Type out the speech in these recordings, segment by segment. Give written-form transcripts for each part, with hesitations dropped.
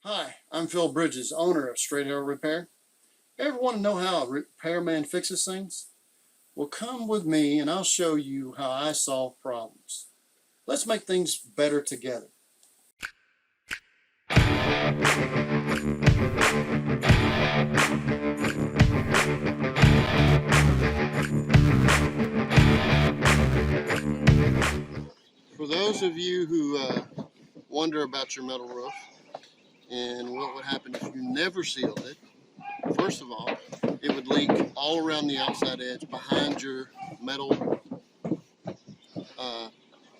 Hi, I'm Phil Bridges, owner of Straight Arrow Repair. Ever want to know how a repairman fixes things? Well, come with me and I'll show you how I solve problems. Let's make things better together. For those of you who wonder about your metal roof and what would happen if you never sealed it, first of all, it would leak all around the outside edge behind your metal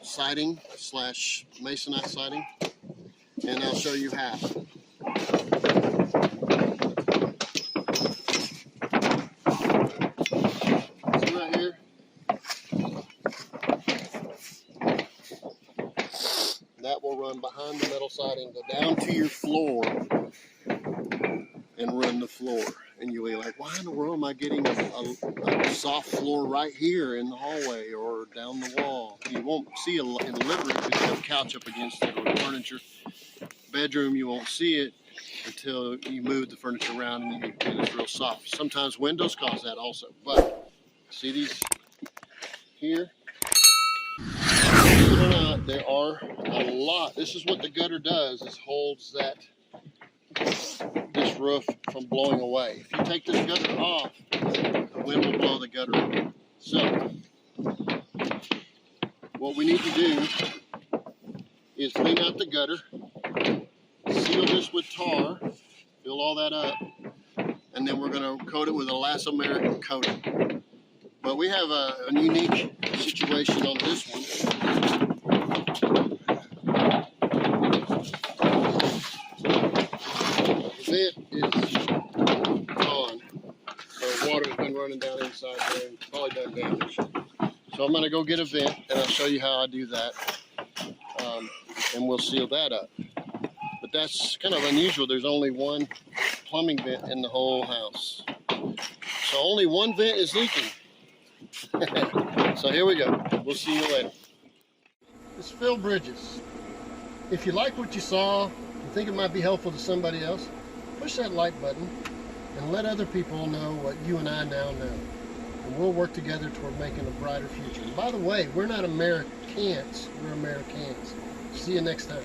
siding slash masonite siding, and I'll show you how. See right here? That will run behind the metal siding, go down to your floor, and run the floor. And you'll be like, why in the world am I getting a soft floor right here in the hallway or down the wall? You won't see it in the living room because you have a couch up against it, or the furniture. Bedroom, you won't see it until you move the furniture around and it's real soft. Sometimes windows cause that also. But see these here? Believe it or not, there are a lot. This is what the gutter does, is holds this roof from blowing away. If you take this gutter off, the wind will blow the gutter away. So what we need to do is clean out the gutter, seal this with tar, fill all that up, and then we're going to coat it with elastomeric coating. But we have a unique situation on this one. The vent is gone, so water's been running down inside there and probably done damage. So I'm going to go get a vent and I'll show you how I do that, and we'll seal that up. But that's kind of unusual. There's only one plumbing vent in the whole house, so only one vent is leaking. So here we go. We'll see you later. This is Phil Bridges. If you like what you saw, you think it might be helpful to somebody else, push that like button and let other people know what you and I now know. And we'll work together toward making a brighter future. And by the way, we're not Americans, we're Americans. See you next time.